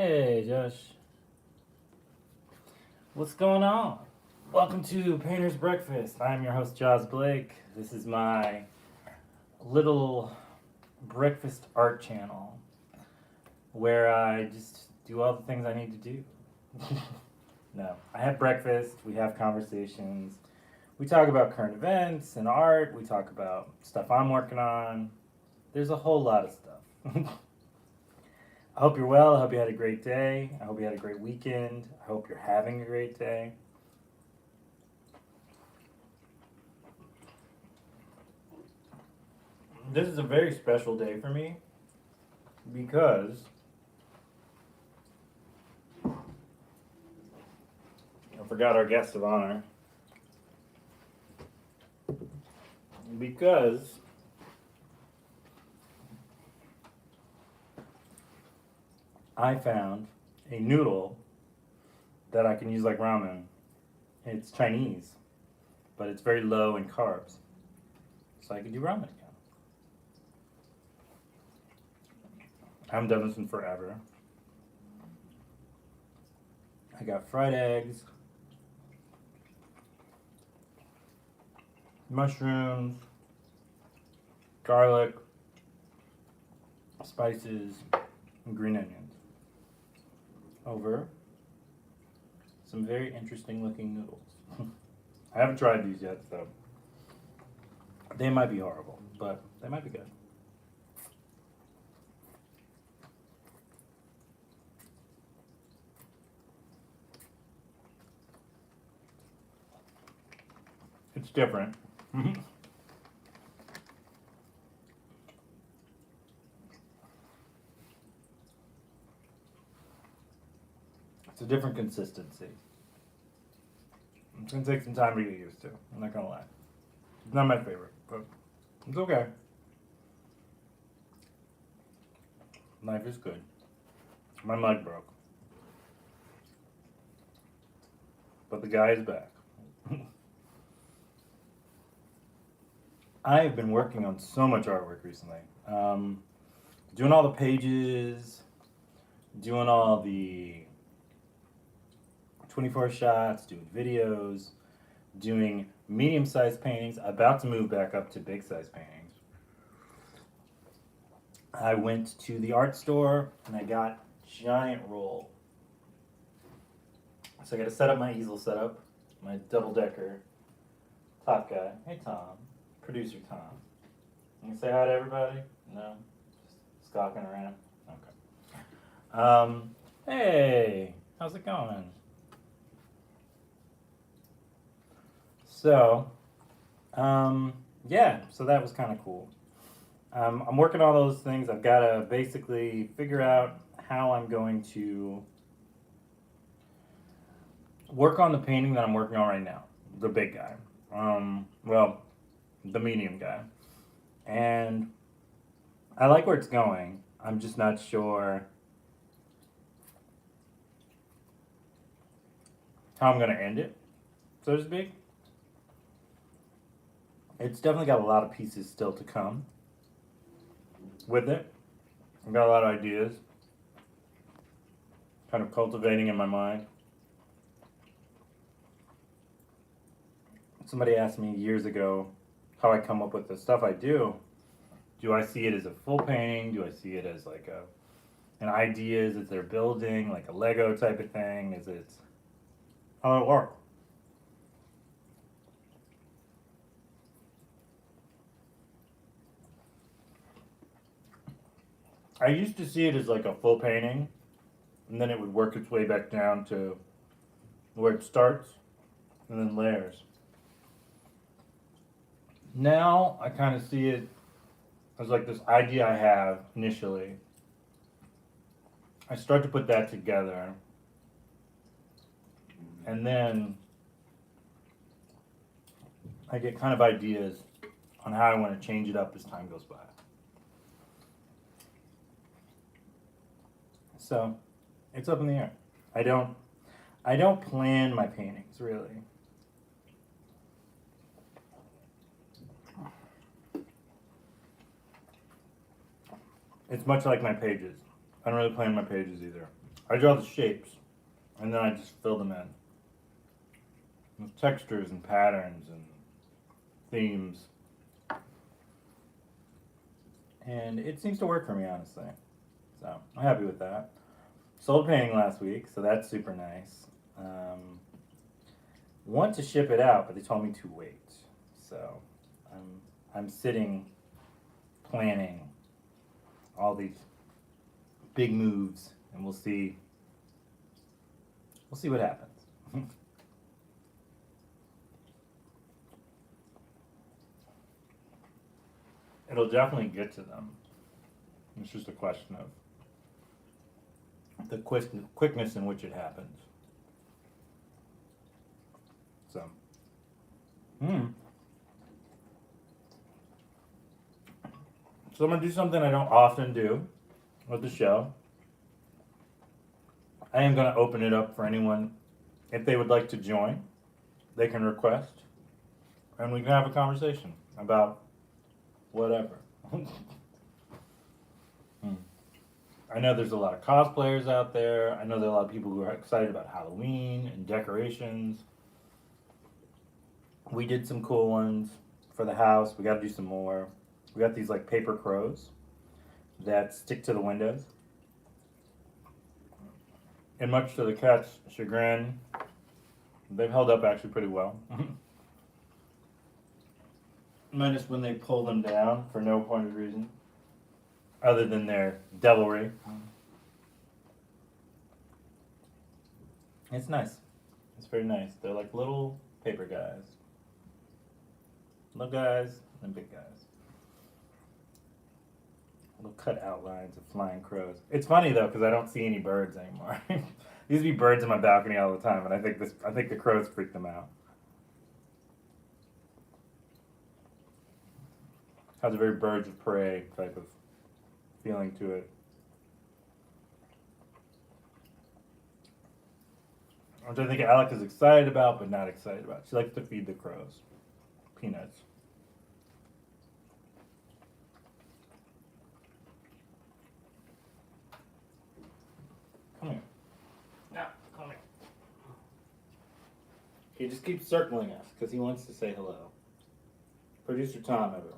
Hey, Josh. What's going on? Welcome to Painter's Breakfast. I'm your host, Josh Blake. This is my little breakfast art channel where I just do all the things I need to do. No, I have breakfast, we have conversations, we talk about current events and art, we talk about stuff I'm working on. There's a whole lot of stuff. I hope you're well. I hope you had a great day. I hope you had a great weekend. I hope you're having a great day. This is a very special day for me because I forgot our guest of honor. Because I found a noodle that I can use like ramen. It's Chinese, but it's very low in carbs. So I can do ramen again. I haven't done this in forever. I got fried eggs, mushrooms, garlic, spices, and green onions over some very interesting looking noodles. I haven't tried these yet, so they might be horrible, but they might be good. It's different. It's a different consistency. It's gonna take some time to get used to. I'm not gonna lie. It's not my favorite, but it's okay. Life is good. My mug broke, but the guy is back. I have been working on so much artwork recently. Doing all the pages, doing all the 24 shots, doing videos, doing medium-sized paintings, about to move back up to big-sized paintings. I went to the art store and I got giant roll. So I got to set up my easel setup, my double-decker top guy. Hey Tom, producer Tom. You can say hi to everybody? No? Just stalking around? Okay. Hey, how's it going? So, yeah, so that was kind of cool. I'm working on all those things. I've got to basically figure out how I'm going to work on the painting that I'm working on right now, the big guy. Well, the medium guy. And I like where it's going. I'm just not sure how I'm going to end it, so to speak. It's definitely got a lot of pieces still to come with it. I've got a lot of ideas kind of cultivating in my mind. Somebody asked me years ago how I come up with the stuff I do. Do I see it as a full painting? Do I see it as like an idea that they're building, like a Lego type of thing? Is it how it works? I used to see it as like a full painting, and then it would work its way back down to where it starts, and then layers. Now I kind of see it as like this idea I have initially. I start to put that together, and then I get kind of ideas on how I want to change it up as time goes by. So it's up in the air. I don't plan my paintings really. It's much like my pages. I don't really plan my pages either. I draw the shapes, and then I just fill them in with textures and patterns and themes. And it seems to work for me, honestly. So I'm happy with that. Sold painting last week, so that's super nice. Want to ship it out, but they told me to wait. So I'm sitting, planning all these big moves, and we'll see. We'll see what happens. It'll definitely get to them. It's just a question of the quickness in which it happens. So, so I'm gonna do something I don't often do with the show. I am gonna open it up for anyone if they would like to join. They can request, and we can have a conversation about whatever. I know there's a lot of cosplayers out there. I know there are a lot of people who are excited about Halloween and decorations. We did some cool ones for the house. We got to do some more. We got these like paper crows that stick to the windows. And much to the cat's chagrin, they've held up actually pretty well. Minus when they pull them down for no point of reason, other than their devilry. It's nice. It's very nice. They're like little paper guys. Little guys and big guys. Little cut outlines of flying crows. It's funny though, because I don't see any birds anymore. There used to be birds in my balcony all the time, and I think the crows freak them out. Has a very birds of prey type of feeling to it. Which I think Alec is excited about, but not excited about. She likes to feed the crows peanuts. Come here. No, come here. He just keeps circling us because he wants to say hello. Producer Tom, everyone.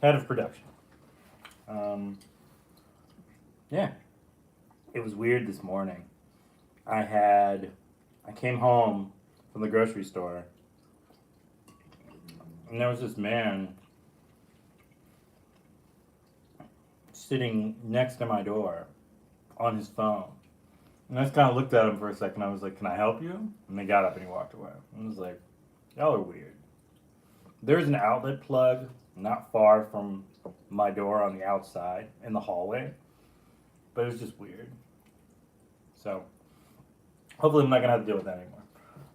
Head of production. Yeah. It was weird this morning. I came home from the grocery store, and there was this man sitting next to my door on his phone. And I just kind of looked at him for a second. I was like, "Can I help you?" And he got up and he walked away. I was like, "Y'all are weird." There's an outlet plug not far from my door on the outside in the hallway, but it was just weird. So hopefully I'm not gonna have to deal with that anymore.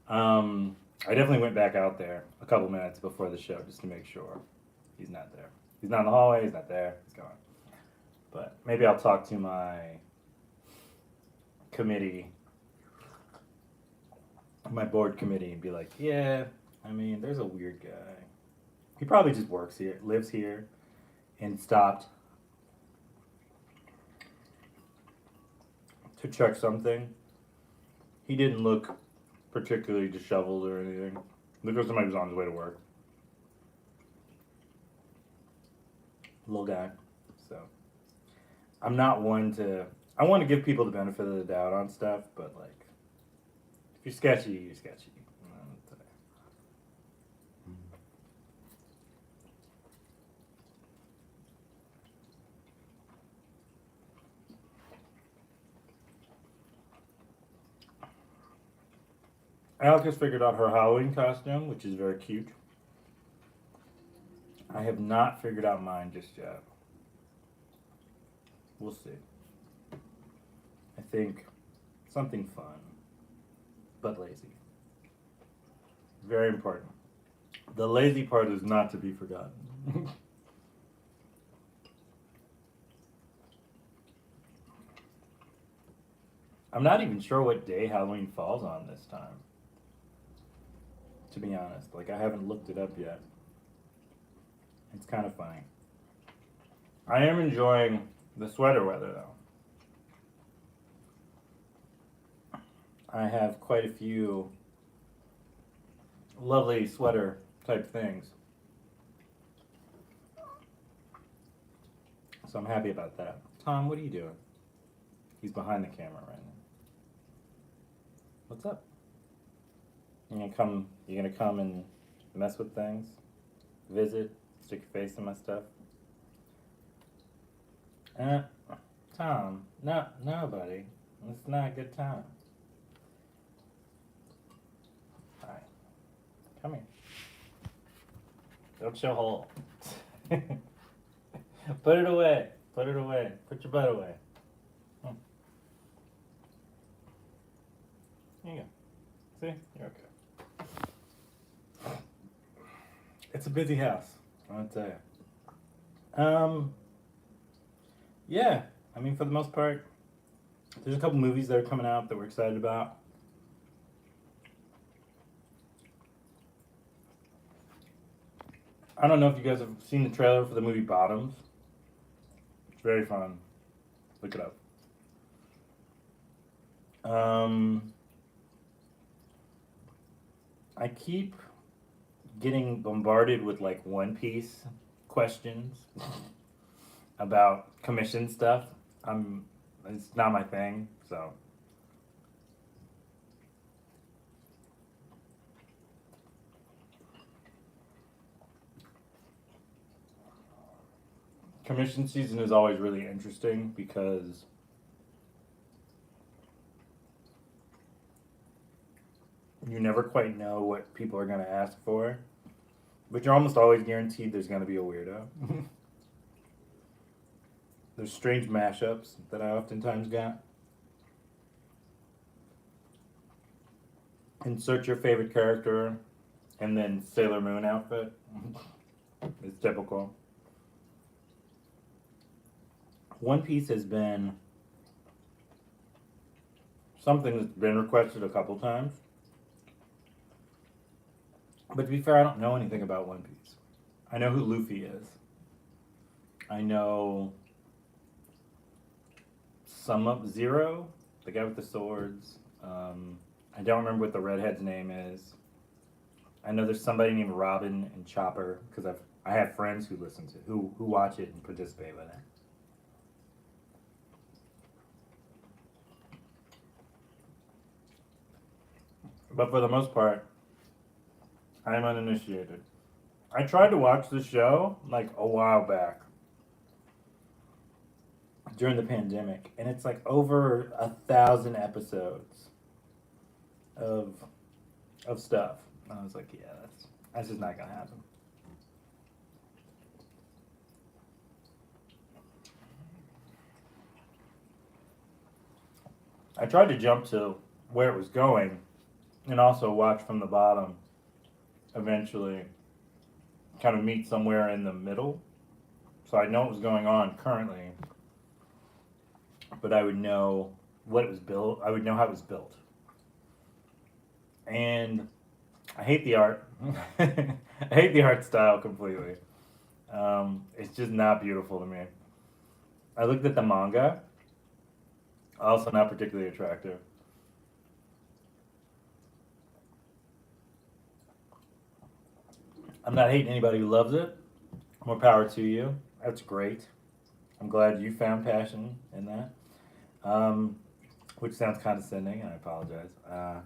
I definitely went back out there a couple minutes before the show just to make sure he's not there. He's not in the hallway. He's not there. He's gone. But maybe I'll talk to my committee, my board committee, and be like, "Yeah, I mean, there's a weird guy. He probably just works here, lives here, and stopped to check something. He didn't look particularly disheveled or anything. Looked like somebody was on his way to work. Little guy. So I'm not one to. I want to give people the benefit of the doubt on stuff, but like, if you're sketchy, you're sketchy. Alec has figured out her Halloween costume, which is very cute. I have not figured out mine just yet. We'll see. I think something fun, but lazy. Very important. The lazy part is not to be forgotten. I'm not even sure what day Halloween falls on this time. To be honest, like I haven't looked it up yet. It's kind of funny. I am enjoying the sweater weather, though. I have quite a few lovely sweater type things. So I'm happy about that. Tom, what are you doing? He's behind the camera right now. What's up? You're gonna come and mess with things? Visit? Stick your face in my stuff? Tom, no, buddy. It's not a good time. Alright. Come here. Don't show hole. Put it away. Put it away. Put your butt away. Here you go. See? You're okay. It's a busy house, I want to tell you. Yeah, I mean, for the most part, there's a couple movies that are coming out that we're excited about. I don't know if you guys have seen the trailer for the movie Bottoms. It's very fun. Look it up. I keep getting bombarded with like One Piece questions about commission stuff. It's not my thing, so. Commission season is always really interesting because you never quite know what people are going to ask for, but you're almost always guaranteed there's going to be a weirdo. There's strange mashups that I oftentimes got. Insert your favorite character and then Sailor Moon outfit. It's typical. One Piece has been something that's been requested a couple times. But to be fair, I don't know anything about One Piece. I know who Luffy is. I know some of Zero, the guy with the swords. I don't remember what the redhead's name is. I know there's somebody named Robin and Chopper because I have friends who listen to who watch it and participate with it. But for the most part, I'm uninitiated. I tried to watch the show like a while back during the pandemic, and it's like over 1,000 episodes of stuff. And I was like, yeah, that's just not gonna happen. I tried to jump to where it was going, and also watch from the bottom. Eventually, kind of meet somewhere in the middle, so I know what was going on currently, but I would know what it was built. I would know how it was built, and I hate the art. I hate the art style completely. It's just not beautiful to me. I looked at the manga, also not particularly attractive. I'm not hating anybody who loves it. More power to you. That's great. I'm glad you found passion in that. Which sounds condescending, and I apologize. I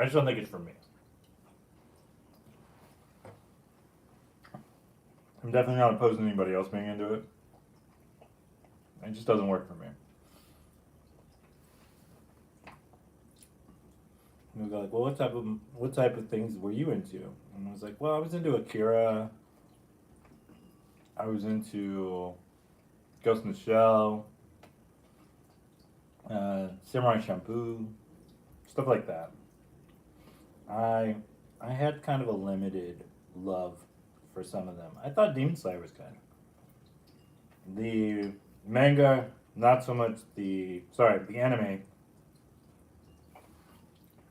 just don't think it's for me. I'm definitely not opposed to anybody else being into it. It just doesn't work for me. And we go like, well, what type of things were you into? And I was like, well, I was into Akira. I was into Ghost in the Shell, Samurai Champloo, stuff like that. I had kind of a limited love for some of them. I thought Demon Slayer was good. The manga, not so much the anime.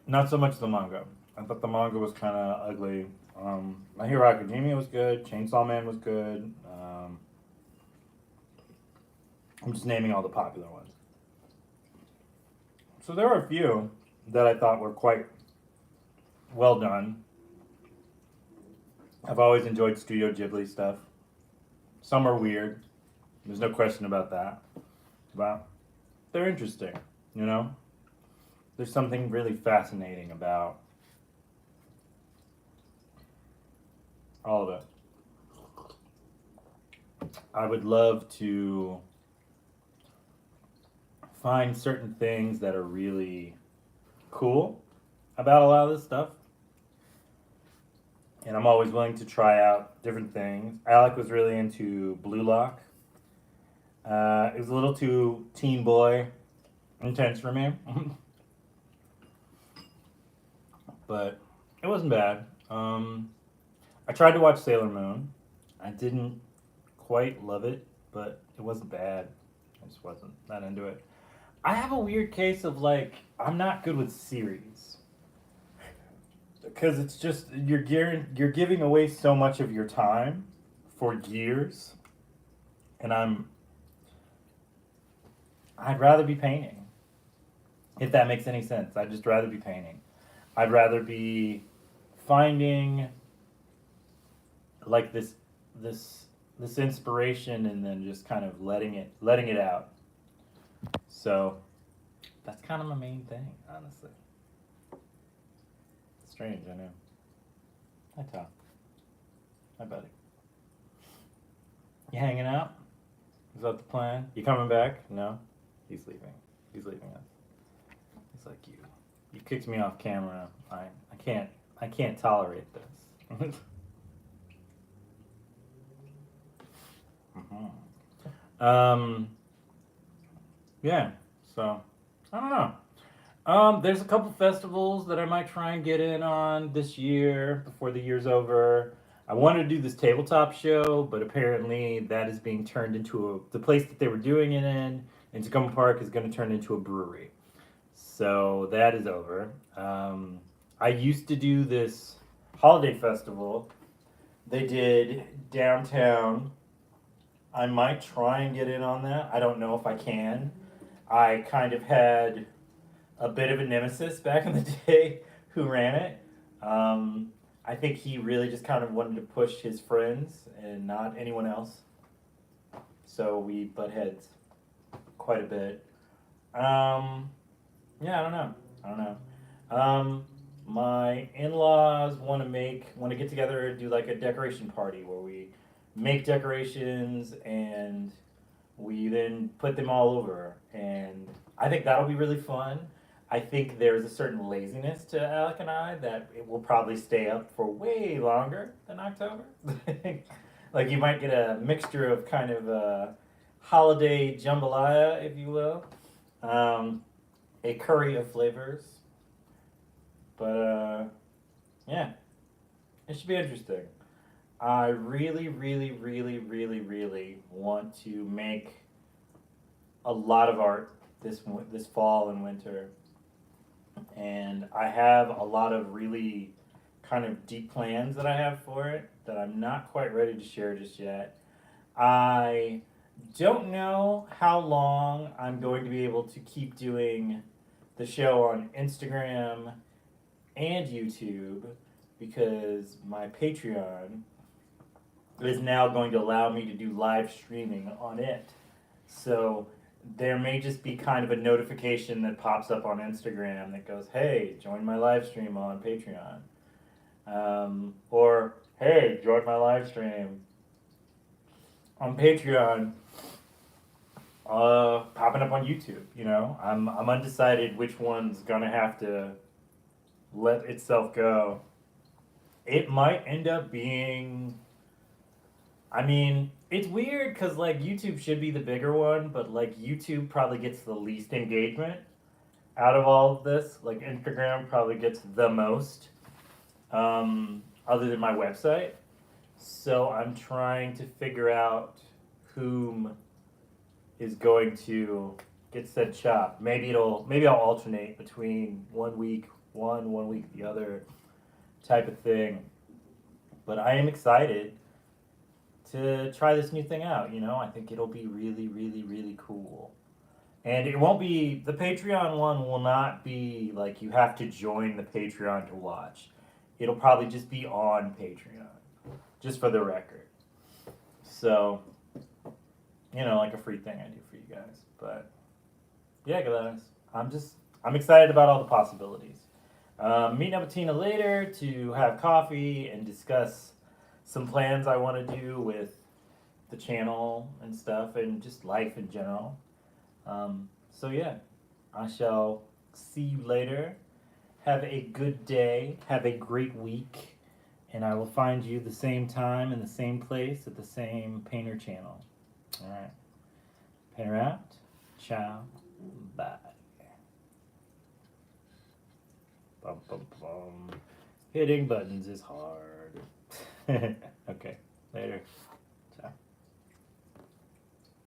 Not so much the manga. I thought the manga was kind of ugly My Hero Academia was good. Chainsaw Man was good. I'm just naming all the popular ones. So there were a few that I thought were quite well done. I've always enjoyed Studio Ghibli stuff. Some are weird. There's no question about that. But they're interesting, you know? There's something really fascinating about all of it. I would love to find certain things that are really cool about a lot of this stuff. And I'm always willing to try out different things. Alec was really into Blue Lock. It was a little too teen boy intense for me. But it wasn't bad. I tried to watch Sailor Moon. I didn't quite love it, but it wasn't bad. I just wasn't that into it. I have a weird case of like I'm not good with series because it's just you're giving away so much of your time for years, and I'd rather be painting. If that makes any sense, I'd just rather be painting. I'd rather be finding like this inspiration and then just kind of letting it out. So that's kind of my main thing, honestly. Strange, I know. Hi Tom. Hi buddy. You hanging out? Is that the plan? You coming back? No? He's leaving. He's leaving us. He's like you. You kicked me off camera. I can't tolerate this. Yeah, so I don't know. There's a couple festivals that I might try and get in on this year before the year's over. I wanted to do this tabletop show, but apparently that is being turned into the place that they were doing it in Tacoma Park is going to turn into a brewery. So that is over. I used to do this holiday festival. They did downtown. I might try and get in on that. I don't know if I can. I kind of had a bit of a nemesis back in the day who ran it. I think he really just kind of wanted to push his friends and not anyone else. So we butt heads quite a bit. Yeah, I don't know. I don't know. My in-laws want to get together and do like a decoration party where we make decorations and we then put them all over, and I think that'll be really fun. I think there's a certain laziness to Alec and I that it will probably stay up for way longer than October. Like you might get a mixture of kind of a holiday jambalaya, if you will, a curry of flavors. But yeah, it should be interesting. I really, really, really, really, really want to make a lot of art this fall and winter, and I have a lot of really kind of deep plans that I have for it that I'm not quite ready to share just yet. I don't know how long I'm going to be able to keep doing the show on Instagram and YouTube because my Patreon is now going to allow me to do live streaming on it. So there may just be kind of a notification that pops up on Instagram that goes, hey, join my live stream on Patreon. Or, hey, join my live stream on Patreon. Popping up on YouTube, you know? I'm undecided which one's gonna have to let itself go. It might end up being, I mean, it's weird because like YouTube should be the bigger one, but like YouTube probably gets the least engagement out of all of this. Like Instagram probably gets the most, other than my website. So I'm trying to figure out whom is going to get said chop. Maybe I'll alternate between 1 week one week the other type of thing. But I am excited to try this new thing out. You know, I think it'll be really, really, really cool. And it won't be, the Patreon one will not be like you have to join the Patreon to watch. It'll probably just be on Patreon, just for the record. So, you know, like a free thing I do for you guys. But yeah, guys, I'm excited about all the possibilities. Meeting up with Tina later to have coffee and discuss some plans I want to do with the channel and stuff and just life in general. So yeah, I shall see you later. Have a good day. Have a great week. And I will find you the same time in the same place at the same Painter channel. All right. Painter out. Ciao. Bye. Bum, bum, bum. Hitting buttons is hard. Okay. Later.